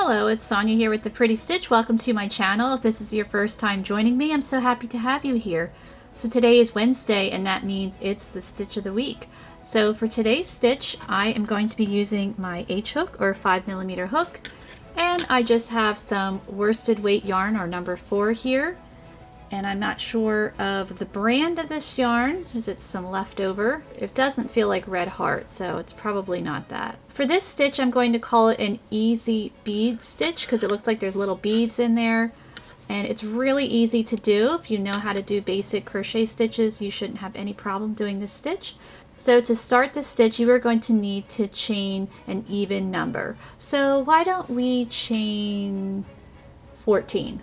Hello, it's Sonia here with The Pretty Stitch. Welcome to my channel. If this is your first time joining me, I'm so happy to have you here. So today is Wednesday, and that means it's the stitch of the week. So for today's stitch, I am going to be using my H hook or 5mm hook, and I just have some worsted weight yarn or number 4 here. And I'm not sure of the brand of this yarn, as it's some leftover. It doesn't feel like Red Heart, so it's probably not that. For this stitch, I'm going to call it an easy bead stitch because it looks like there's little beads in there. And it's really easy to do. If you know how to do basic crochet stitches, you shouldn't have any problem doing this stitch. So to start the stitch, you are going to need to chain an even number. So why don't we chain 14?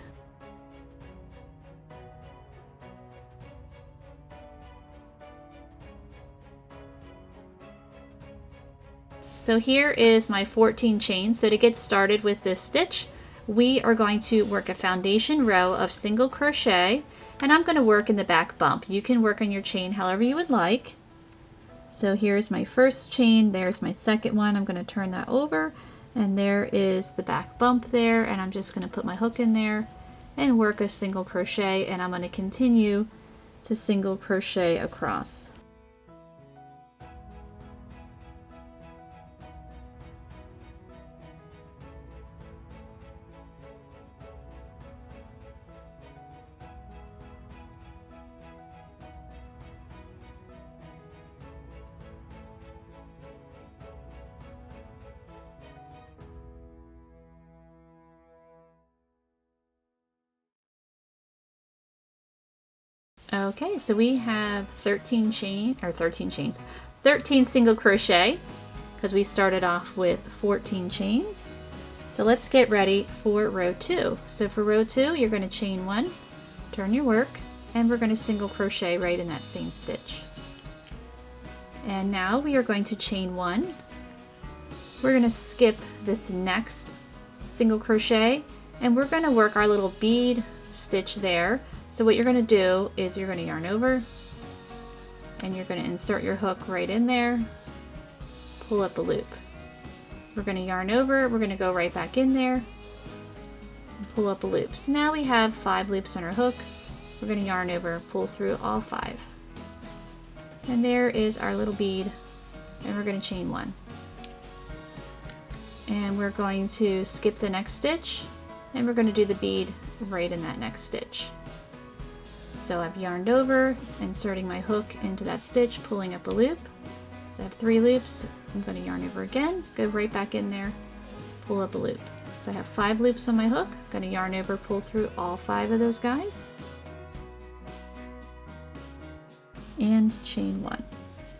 So here is my 14 chains. So to get started with this stitch, we are going to work a foundation row of single crochet, and I'm going to work in the back bump. You can work on your chain however you would like. So here's my first chain, there's my second one. I'm going to turn that over, and there is the back bump there, and I'm just going to put my hook in there and work a single crochet, and I'm going to continue to single crochet across. Okay, so we have 13 single crochet because we started off with 14 chains. So let's get ready for row 2. So for row 2, you're going to chain 1, turn your work, and we're going to single crochet right in that same stitch. And now we are going to chain 1. We're going to skip this next single crochet, and we're going to work our little bead stitch there. So what you're going to do is you're going to yarn over, and you're going to insert your hook right in there, pull up a loop. We're going to yarn over, we're going to go right back in there, and pull up a loop. So now we have 5 loops on our hook. We're going to yarn over, pull through all 5. And there is our little bead, and we're going to chain 1. And we're going to skip the next stitch, and we're going to do the bead right in that next stitch. So I've yarned over, inserting my hook into that stitch, pulling up a loop. So I have 3 loops. I'm going to yarn over again, go right back in there, pull up a loop. So I have 5 loops on my hook. I'm going to yarn over, pull through all 5 of those guys, and chain 1.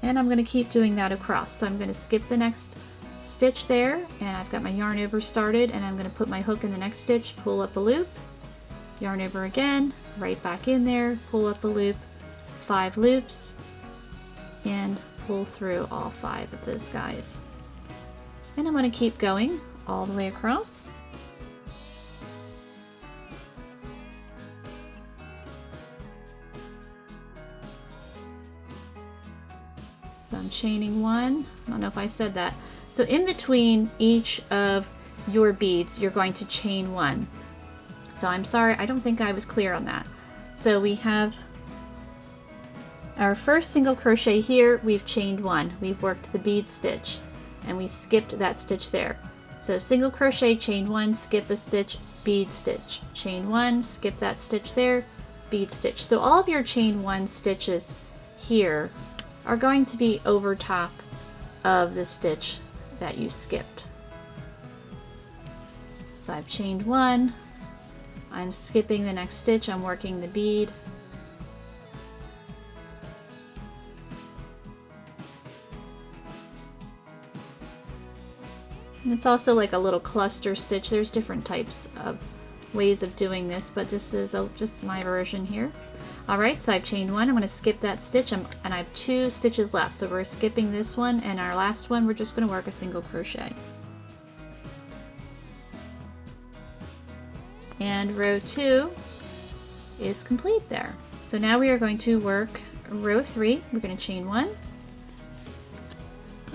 And I'm going to keep doing that across. So I'm going to skip the next stitch there, and I've got my yarn over started, and I'm going to put my hook in the next stitch, pull up a loop, yarn over again, right back in there, pull up a loop, 5 loops, and pull through all 5 of those guys. And I'm going to keep going all the way across. So I'm chaining 1. I don't know if I said that. So in between each of your beads, you're going to chain 1. So I'm sorry, I don't think I was clear on that. So we have our first single crochet here, we've chained 1. We've worked the bead stitch, and we skipped that stitch there. So single crochet, chain 1, skip a stitch, bead stitch. Chain 1, skip that stitch there, bead stitch. So all of your chain 1 stitches here are going to be over top of the stitch that you skipped. So I've chained 1, I'm skipping the next stitch, I'm working the bead. And it's also like a little cluster stitch. There's different types of ways of doing this, but this is just my version here. Alright, so I've chained 1, I'm going to skip that stitch, and I have 2 stitches left. So we're skipping this one, and our last one, we're just going to work a single crochet. And row 2 is complete there. So now we are going to work row 3. We're going to chain 1,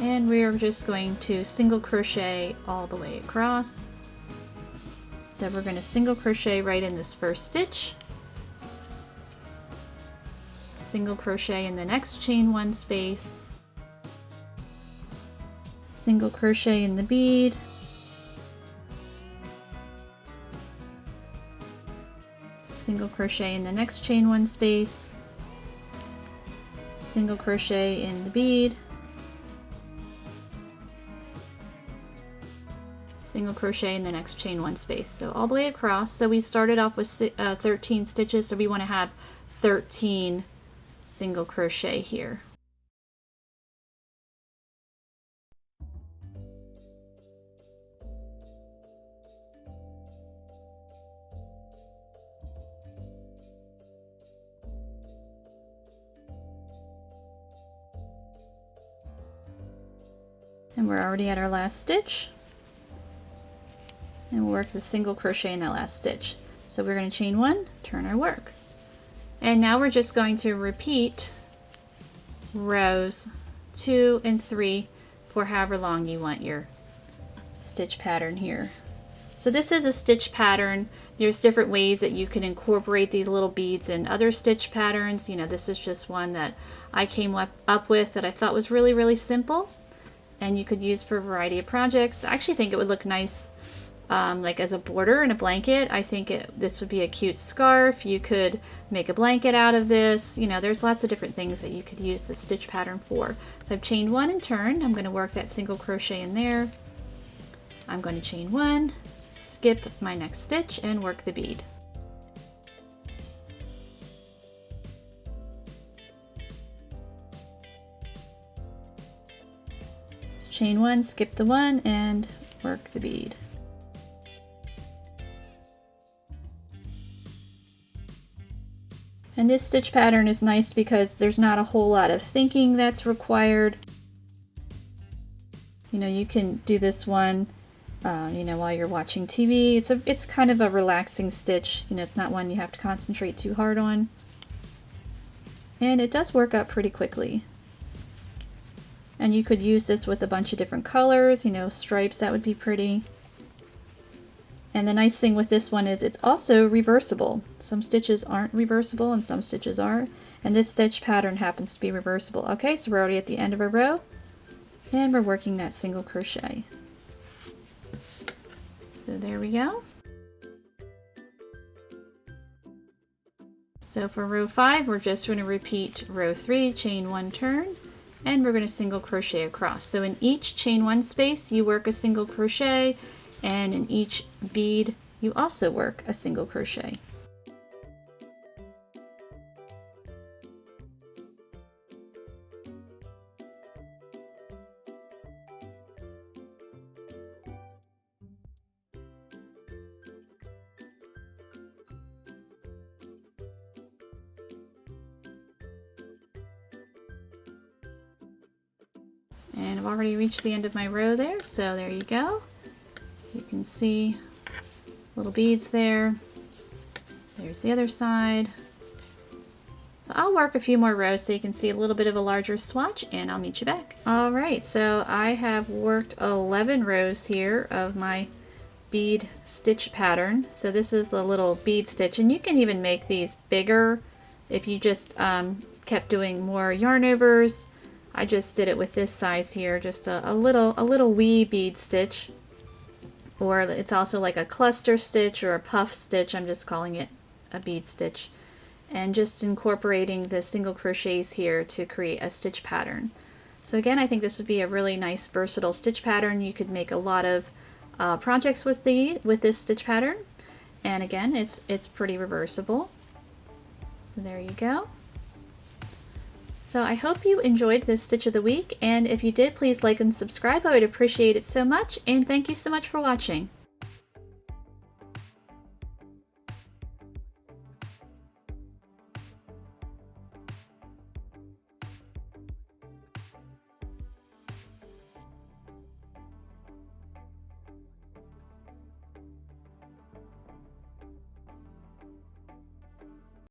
and we are just going to single crochet all the way across, So we're going to single crochet right in this first stitch, single crochet in the next chain 1 space, single crochet in the bead, single crochet in the next chain 1 space, single crochet in the bead, single crochet in the next chain 1 space. So all the way across. So we started off with 13 stitches, so we want to have 13 single crochet here. And we're already at our last stitch. And we'll work the single crochet in that last stitch. So we're going to chain 1, turn our work. And now we're just going to repeat rows 2 and 3 for however long you want your stitch pattern here. So this is a stitch pattern. There's different ways that you can incorporate these little beads in other stitch patterns. You know, this is just one that I came up with that I thought was really, really simple. And you could use for a variety of projects. I actually think it would look nice like as a border in a blanket. I think this would be a cute scarf. You could make a blanket out of this. You know, there's lots of different things that you could use the stitch pattern for. So I've chained 1 and turned. I'm going to work that single crochet in there. I'm going to chain 1, skip my next stitch, and work the bead. Chain 1, skip the 1, and work the bead. And this stitch pattern is nice because there's not a whole lot of thinking that's required. You know, you can do this one, you know, while you're watching TV. It's kind of a relaxing stitch. You know, it's not one you have to concentrate too hard on. And it does work up pretty quickly. And you could use this with a bunch of different colors, you know, stripes, that would be pretty. And the nice thing with this one is it's also reversible. Some stitches aren't reversible and some stitches are. And this stitch pattern happens to be reversible. Okay, so we're already at the end of our row. And we're working that single crochet. So there we go. So for row 5, we're just going to repeat row 3, chain 1, turn. And we're going to single crochet across. So in each chain 1 space you work a single crochet, and in each bead you also work a single crochet. And I've already reached the end of my row there, so there you go. You can see little beads there. There's the other side. So I'll work a few more rows so you can see a little bit of a larger swatch, and I'll meet you back. Alright, so I have worked 11 rows here of my bead stitch pattern. So this is the little bead stitch, and you can even make these bigger if you just kept doing more yarn overs. I just did it with this size here, just a little wee bead stitch. Or it's also like a cluster stitch or a puff stitch. I'm just calling it a bead stitch. And just incorporating the single crochets here to create a stitch pattern. So again, I think this would be a really nice versatile stitch pattern. You could make a lot of projects with this stitch pattern. And again, it's pretty reversible. So there you go. So I hope you enjoyed this stitch of the week, and if you did, please like and subscribe. I would appreciate it so much, and thank you so much for watching.